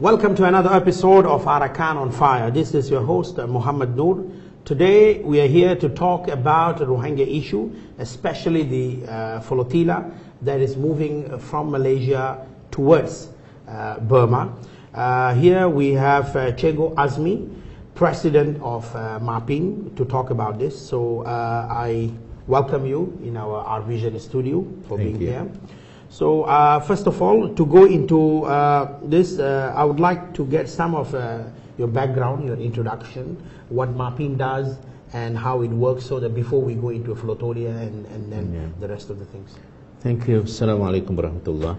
Welcome to another episode of Arakan on Fire. This is your host, Muhammad Noor. Today we are here to talk about the Rohingya issue, especially the flotilla that is moving from Malaysia towards Burma. Here we have Chego Azmi, President of MAPIM, to talk about this. So I welcome you in our Vision studio for being here. So first of all, to go into this, I would like to get some of your background, your introduction, what MAPIM does and how it works, so that before we go into flotilla and then the rest of the things. Thank you. Assalamu alaikum warahmatullah.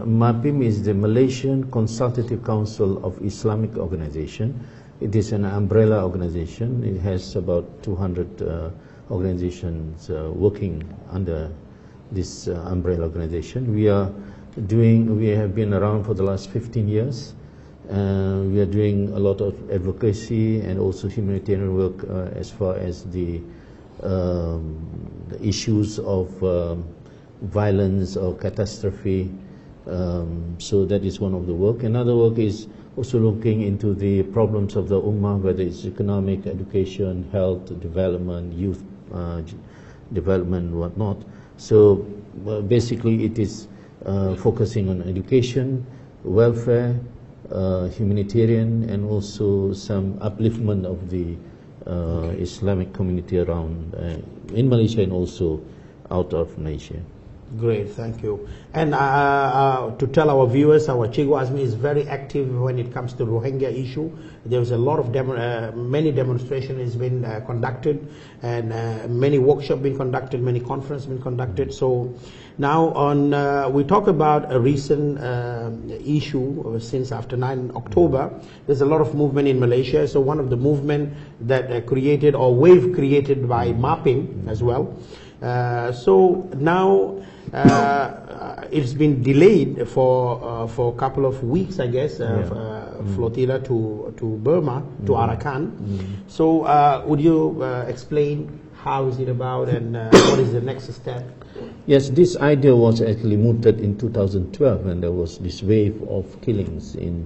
MAPIM is the Malaysian Consultative Council of Islamic Organization. It is an umbrella organization. It has about 200 organizations working under this umbrella organization. We have been around for the last 15 years. We are doing a lot of advocacy and also humanitarian work as far as the issues of violence or catastrophe. So that is one of the work. Another work is also looking into the problems of the Ummah, whether it's economic, education, health, development, youth development, whatnot. So basically it is focusing on education, welfare, humanitarian, and also some upliftment of the Islamic community around in Malaysia and also out of Malaysia. Great, thank you. And to tell our viewers, our Chego Azmi is very active when it comes to Rohingya issue. There's a lot of many demonstrations has been conducted, and many workshops been conducted, many conferences been conducted. So now on we talk about a recent issue since after 9 October. There's a lot of movement in Malaysia. So one of the movement that created or wave created by MAPIM as well. So now it's been delayed for a couple of weeks, I guess, flotilla to Burma, to Arakan. So would you explain how is it about and what is the next step? Yes, this idea was actually mooted in 2012 when there was this wave of killings in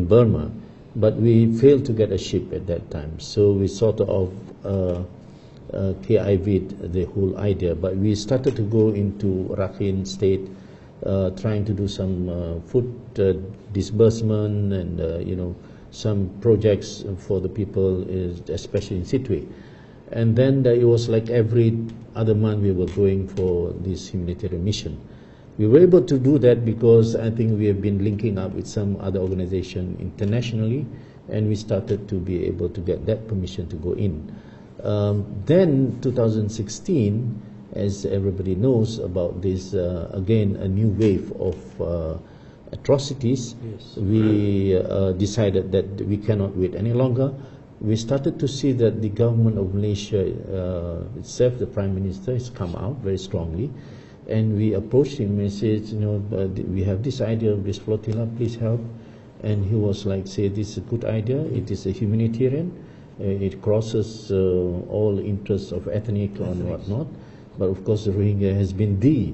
Burma, but we failed to get a ship at that time. So we sort of KIV'd the whole idea, but we started to go into Rakhine state, trying to do some food disbursement and some projects for the people, especially in Sittwe. And then it was like every other month we were going for this humanitarian mission. We were able to do that because I think we have been linking up with some other organization internationally, and we started to be able to get that permission to go in. Then 2016, as everybody knows about this, again a new wave of atrocities. Yes. We decided that we cannot wait any longer. We started to see that the government of Malaysia itself, the Prime Minister, has come out very strongly, and we approached him and said, we have this idea of this flotilla, please help. And he was like, say, this is a good idea, it is a humanitarian, it crosses all interests of ethnic and whatnot, but of course the Rohingya has been the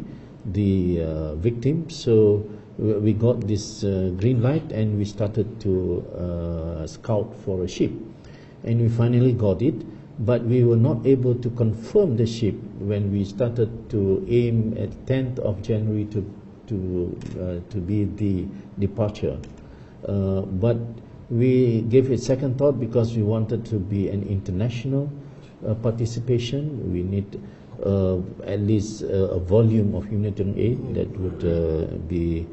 victim. So we got this green light, and we started to scout for a ship, and we finally got it, but we were not able to confirm the ship when we started to aim at 10th of January to be the departure. But we gave it second thought because we wanted to be an international participation. We need at least a volume of humanitarian aid that would be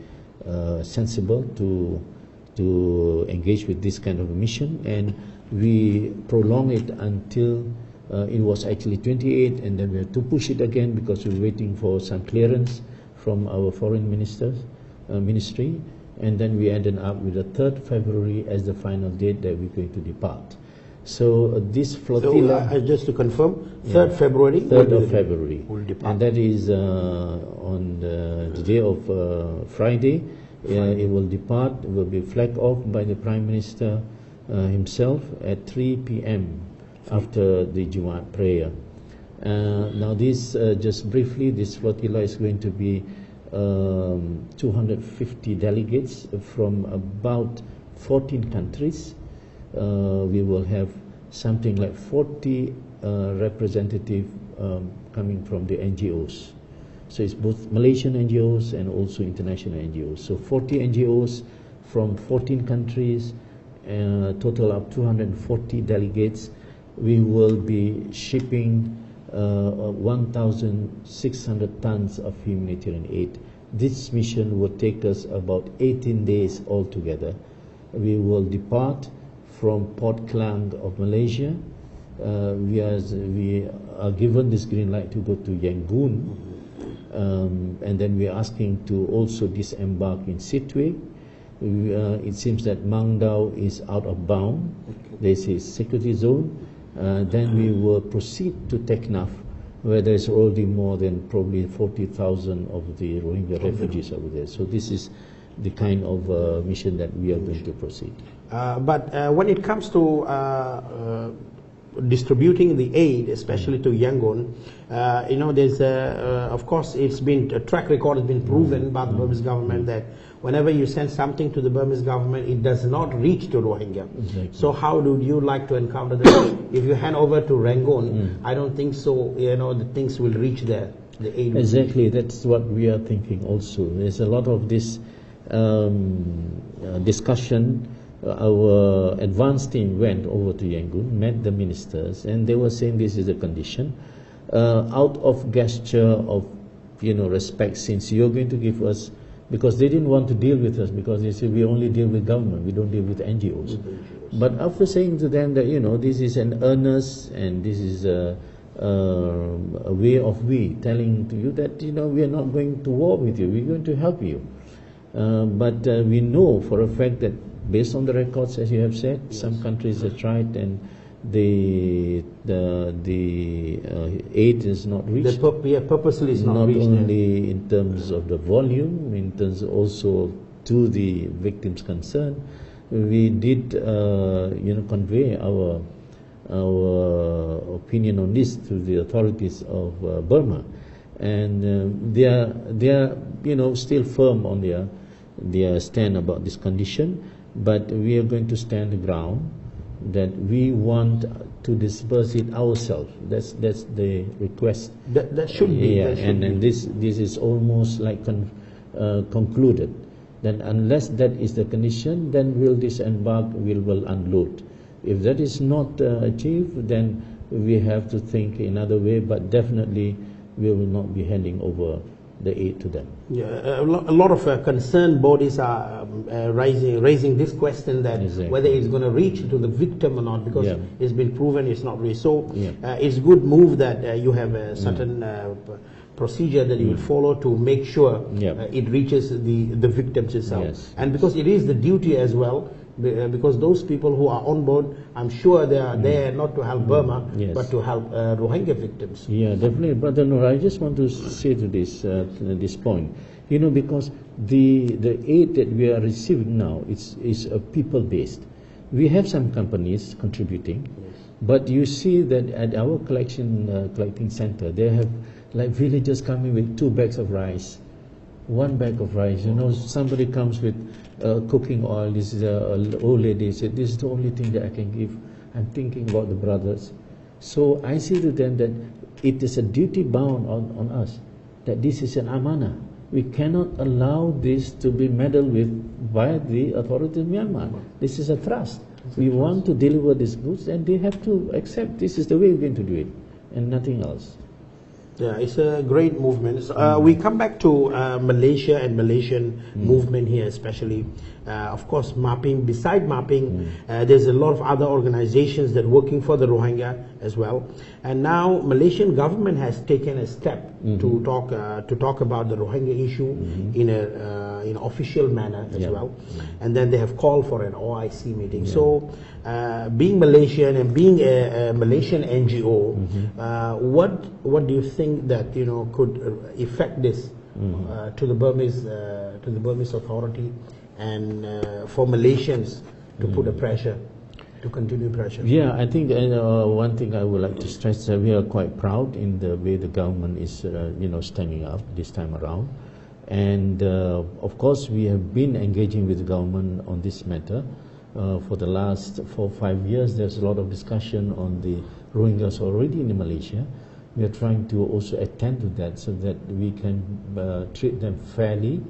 sensible to engage with this kind of a mission, and we prolonged it until it was actually 28, and then we had to push it again because we were waiting for some clearance from our foreign ministry, and then we ended up with the 3rd February as the final date that we're going to depart. So this flotilla... So just to confirm, 3rd February? 3rd of February. Will depart. And that is on the day of Friday. It will depart, it will be flagged off by the Prime Minister himself at 3 p.m. after the Jumat prayer. Now this, just briefly, this flotilla is going to be 250 delegates from about 14 countries. We will have something like 40 representatives coming from the NGOs. So it's both Malaysian NGOs and also international NGOs. So 40 NGOs from 14 countries, total of 240 delegates. We will be shipping 1,600 tons of humanitarian aid. This mission will take us about 18 days altogether. We will depart from Port Klang of Malaysia. We are given this green light to go to Yangon, and then we are asking to also disembark in Sittwe. It seems that Mang Dao is out of bound. There's a security zone. Then we will proceed to Teknaf, where there's already more than probably 40,000 of the Rohingya refugees over there. So this is the kind of mission that we are going to proceed. But when it comes to distributing the aid, especially to Yangon, there's of course it's been a track record has been proven by the Burmese government that whenever you send something to the Burmese government, it does not reach to Rohingya. Exactly. So how do you like to encounter that? If you hand over to Rangoon, I don't think so. The things will reach there. The aid. Exactly, that's what we are thinking also. There's a lot of this discussion. Our advance team went over to Yangon, met the ministers, and they were saying this is a condition. Out of gesture of respect, since you're going to give us, because they didn't want to deal with us, because they said we only deal with government, we don't deal with NGOs. But after saying to them that this is an earnest and this is a way of we telling to you that we are not going to war with you, we're going to help you. But we know for a fact that based on the records, as you have said, some countries have tried and the aid is not reached. Purposely is not reached. Not only in terms of the volume, in terms also to the victims concerned. We did, convey our opinion on this to the authorities of Burma, and they are still firm on their stand about this condition. But we are going to stand the ground that we want to disperse it ourselves. That's the request. That should be. Yeah, and this is almost like concluded. Then unless that is the condition, then we'll disembark, we will unload. If that is not achieved, then we have to think another way. But definitely, we will not be handing over the aid to them. Yeah, a lot of concerned bodies are raising this question that whether it's going to reach to the victim or not, because it's been proven it's not reached. So it's good move that you have a certain procedure that you will follow to make sure it reaches the victims itself. Yes. And because it is the duty as well, because those people who are on board, I'm sure they are there not to help Burma, but to help Rohingya victims. Yeah, definitely. Brother Noor, I just want to say to this point, because the aid that we are receiving now is people-based. We have some companies contributing, but you see that at our collecting center, they have like villagers coming with 2 bags of rice, 1 bag of rice. Somebody comes with cooking oil. This is an old lady said, this is the only thing that I can give. I'm thinking about the brothers. So I say to them that it is a duty bound on us, that this is an amanah. We cannot allow this to be meddled with by the authorities of Myanmar. This is a trust. We want to deliver these goods, and they have to accept this is the way we're going to do it, and nothing else. Yeah, it's a great movement. We come back to Malaysia and Malaysian movement here, especially. Of course, mapping. Beside mapping, there's a lot of other organizations that are working for the Rohingya as well. And now, Malaysian government has taken a step to talk about the Rohingya issue in an official manner as well. And then they have called for an OIC meeting. So, being Malaysian and being a Malaysian NGO, what do you think that could affect this to the Burmese authority and for Malaysians to put a pressure, to continue pressure? Yeah, I think one thing I would like to stress is that we are quite proud in the way the government is standing up this time around. And of course, we have been engaging with the government on this matter for the last 4 or 5 years. There's a lot of discussion on the Rohingyas already in Malaysia. We are trying to also attend to that so that we can treat them fairly,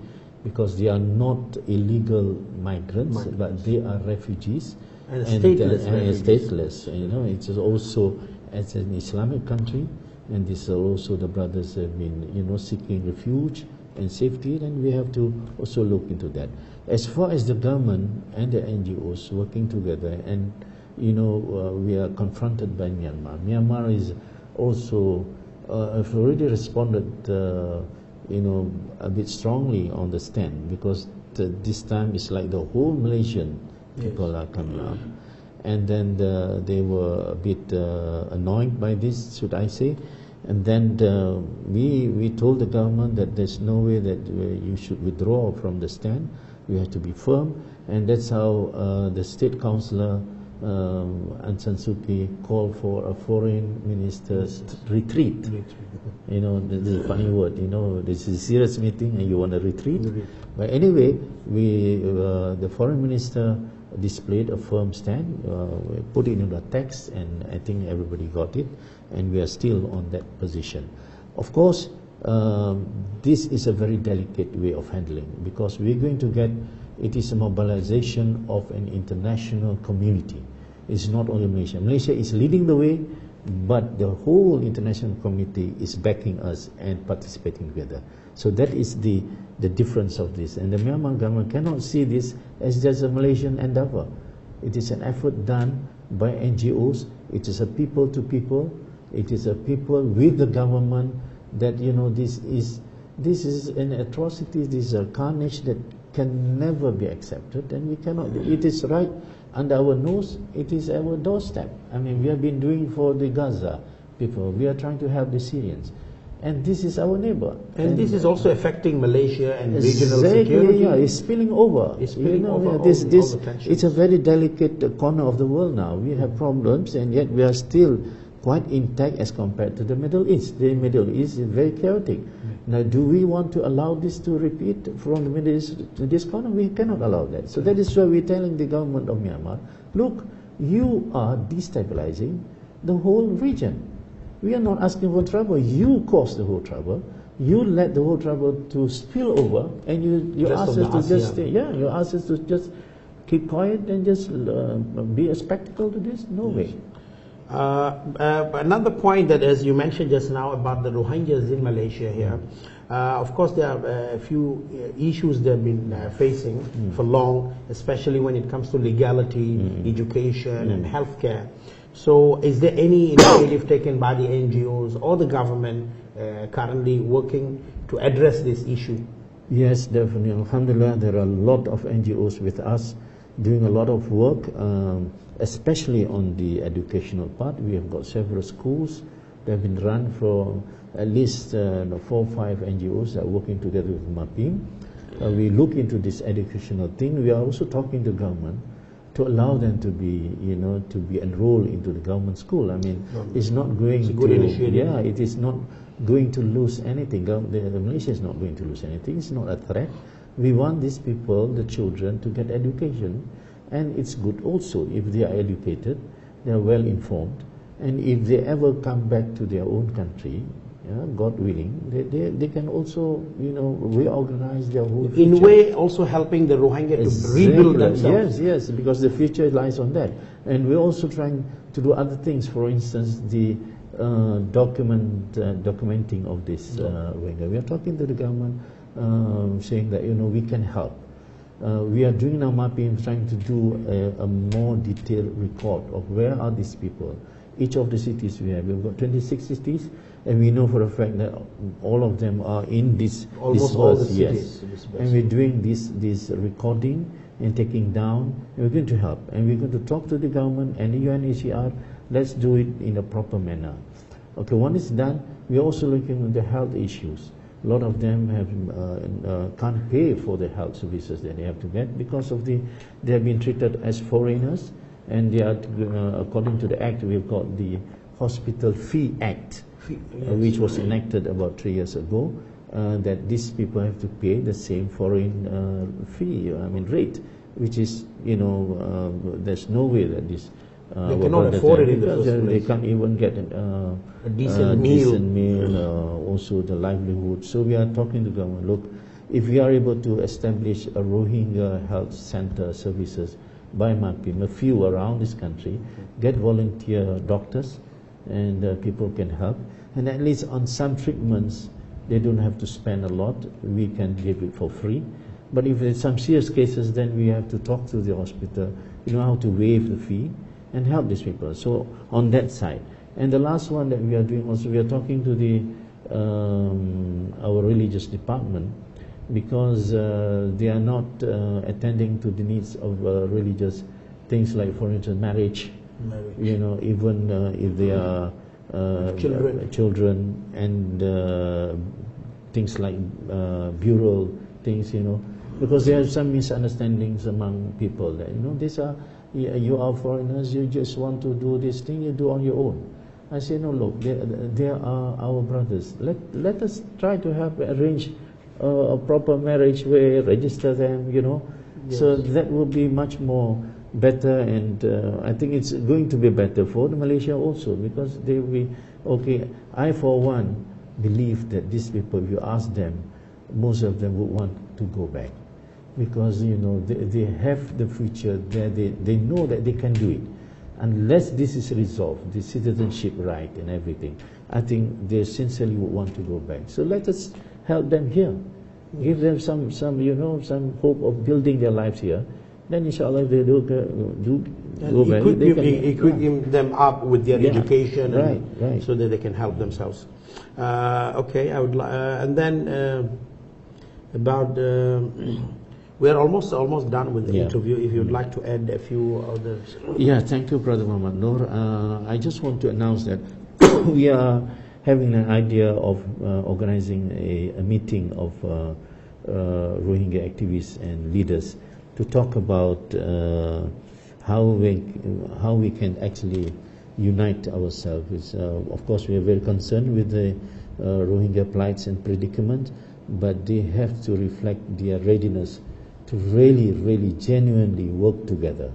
because they are not illegal migrants. But they are refugees and stateless. You know, it's also as an Islamic country, and this also the brothers have been, you know, seeking refuge and safety, and we have to also look into that. As far as the government and the NGOs working together, and you know, we are confronted by Myanmar. Myanmar is also have already responded, you know, a bit strongly on the stand, because this time it's like the whole Malaysian people are coming up, and then they were a bit annoyed by this, should I say. And then we told the government that there's no way that you should withdraw from the stand. You have to be firm, and that's how the State Councillor Aung San Suu Kyi called for a foreign minister's retreat. You know, this is a funny word. You know, this is a serious meeting, and you want a retreat. But anyway, the foreign minister displayed a firm stand, put it in the text, and I think everybody got it, and we are still on that position. Of course, this is a very delicate way of handling, because we're going to get, it is a mobilization of an international community. It's not only Malaysia. Malaysia is leading the way, but the whole international community is backing us and participating together. So that is the difference of this. And the Myanmar government cannot see this as just a Malaysian endeavor. It is an effort done by NGOs. It is a people to people. It is a people with the government, that, you know, this is an atrocity, this is a carnage that can never be accepted, and we cannot. It is right under our nose, it is our doorstep. I mean, we have been doing for the Gaza people, we are trying to help the Syrians, and this is our neighbor. And this is also affecting Malaysia and regional security. Yeah, it's spilling over. It's spilling over all this, the tensions. It's a very delicate corner of the world now. We have problems, and yet we are still quite intact as compared to the Middle East. The Middle East is very chaotic. Now, do we want to allow this to repeat from the Middle East to this corner? We cannot allow that. So that is why we're telling the government of Myanmar, look, you are destabilizing the whole region. We are not asking for trouble. You caused the whole trouble. You let the whole trouble to spill over, and you ask us to just stay. Yeah, you ask us to just keep quiet and just be a spectacle to this? No way. Another point that, as you mentioned just now about the Rohingyas in Malaysia here, of course there are a few issues they've been facing for long, especially when it comes to legality, education and healthcare. So is there any initiative taken by the NGOs or the government currently working to address this issue? Yes, definitely. Alhamdulillah, there are a lot of NGOs with us doing a lot of work, especially on the educational part. We have got several schools that have been run for at least 4 or 5 NGOs that are working together with MAPIM. We look into this educational thing. We are also talking to government to allow them to be, you know, to be enrolled into the government school. I mean, it's not going to, it is not going to lose anything. Malaysia is not going to lose anything. It's not a threat. We want these people, the children, to get education, and it's good also if they are educated, they are well informed, and if they ever come back to their own country, God willing, they can also, you know, reorganize their whole future. In a way, also helping the Rohingya to rebuild themselves. Yes, because the future lies on that. And we're also trying to do other things. For instance, the documenting of this Rohingya. We are talking to the government, saying that, you know, we can help. We are doing our mapping, trying to do a more detailed record of where are these people. Each of the cities we've got 26 cities, and we know for a fact that all of them are in this. Almost all the cities. Yes. And we're doing this recording and taking down, and we're going to help. And we're going to talk to the government and the UNHCR. Let's do it in a proper manner. Okay, when it's done, we're also looking at the health issues. A lot of them have can't pay for the health services that they have to get because of they have been treated as foreigners, and they are according to the act we've got the Hospital Fee Act, which was enacted about 3 years ago, that these people have to pay the same foreign rate, which is, there's no way that this they cannot afford it in the first they place. can't even get A decent meal. Also the livelihood. So we are talking to government, look, if we are able to establish a Rohingya health center services by MAPIM, a few around this country, get volunteer doctors, and people can help, and at least on some treatments they don't have to spend a lot, we can give it for free. But if there's some serious cases, then we have to talk to the hospital, how to waive the fee and help these people. So on that side. And the last one that we are doing also, we are talking to the our religious department, because they are not attending to the needs of religious things, like, for instance, marriage. Even if they are children, and things like burial things, because there are some misunderstandings among people that, these are, you are foreigners, you just want to do this thing, you do on your own. I say, no, look, they are our brothers. Let us try to arrange a proper marriage way, register them, Yes. So that will be much more better, and I think it's going to be better for Malaysia also, because they will be, okay, I for one believe that these people, if you ask them, most of them would want to go back, because they have the future there, they know that they can do it. Unless this is resolved, the citizenship right and everything, I think they sincerely would want to go back. So let us help them here, give them some hope of building their lives here. Then inshallah they do go back. Equip them up with their education, right. so that they can help themselves. Okay, I would and then about we are almost done with the interview. If you'd like to add a few others. Yeah, thank you, Brother Muhammad Noor. I just want to announce that we are having an idea of organizing a meeting of Rohingya activists and leaders to talk about how we can actually unite ourselves. Of course, we are very concerned with the Rohingya plights and predicament, but they have to reflect their readiness to really genuinely work together,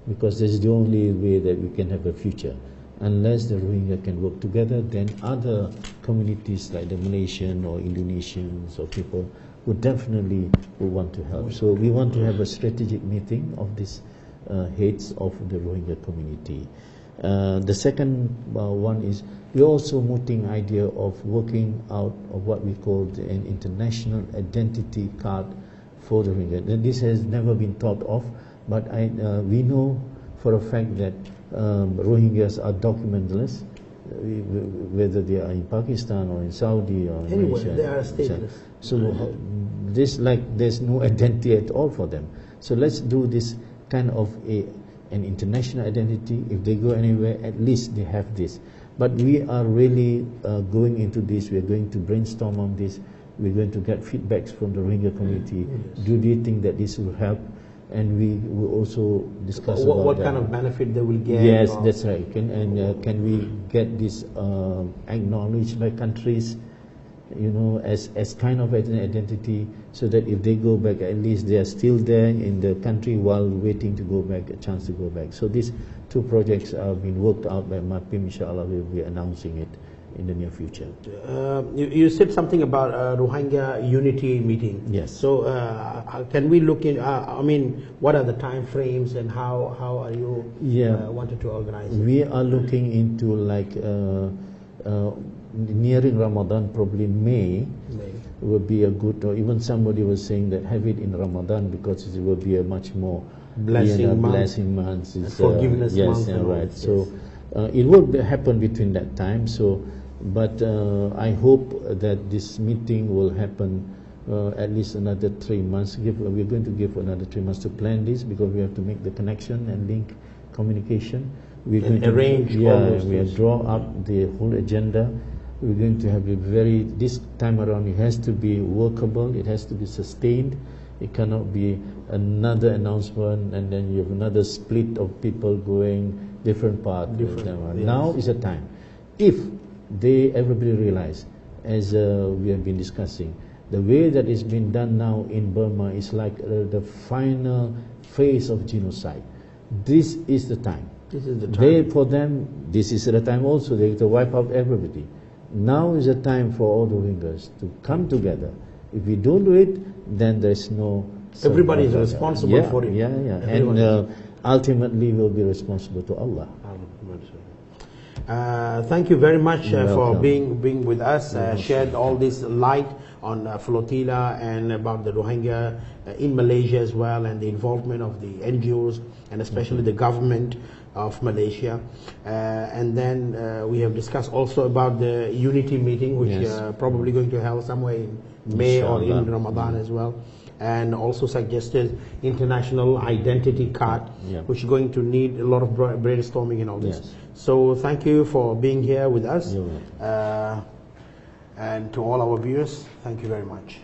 because this is the only way that we can have a future. Unless the Rohingya can work together, then other communities like the Malaysian or Indonesians or people would definitely want to help. So we want to have a strategic meeting of these heads of the Rohingya community. The second one is we're also mooting idea of working out of what we call an international identity card for the Rohingya. And this has never been thought of, but we know for a fact that Rohingyas are documentless, whether they are in Pakistan or in Saudi or in Anyway, Malaysia. they are stateless. So there's no identity at all for them. So let's do this kind of an international identity. If they go anywhere, at least they have this. But we are really going into this. We are going to brainstorm on this. We're going to get feedbacks from the Rohingya community. Yes. Do you think that this will help? And we will also discuss about what kind of benefit they will get. Yes, that's right. Can we get this acknowledged by countries, as kind of an identity, so that if they go back, at least they are still there in the country while waiting to go back, a chance to go back. So these two projects are being worked out by MAPIM. Inshallah, we'll be announcing it in the near future. You said something about Rohingya unity meeting. Yes. So can we look in? What are the time frames and how are you wanted to organize it? We are looking into nearing Ramadan, probably May will be a good, or even somebody was saying that have it in Ramadan because it will be a much more blessing month. Forgiveness month. Yes, right. Yes. So it will happen between that time. So, but I hope that this meeting will happen at least another 3 months. We're going to give another 3 months to plan this, because we have to make the connection and link communication. We're going to arrange. we have draw up the whole agenda. We're going to have this time around, it has to be workable, it has to be sustained. It cannot be another announcement and then you have another split of people going different paths. Yes. Now is the time. If everybody realize, as we have been discussing, The way that it's been done now in Burma is like the final phase of genocide. This is the time. This is the time. For them, this is the time also. They have to wipe out everybody. Now is the time for all the Rohingyas to come together. If we don't do it, then there's no... Everybody is responsible for it. And ultimately will be responsible to Allah. Thank you very much for welcome. being with us, shared all this light on Flotilla and about the Rohingya in Malaysia as well, and the involvement of the NGOs and especially the government of Malaysia. And then we have discussed also about the unity meeting, which probably going to held somewhere in May or in Ramadan as well. And also suggested international identity card, which is going to need a lot of brainstorming and all this. So thank you for being here with us. And to all our viewers, thank you very much.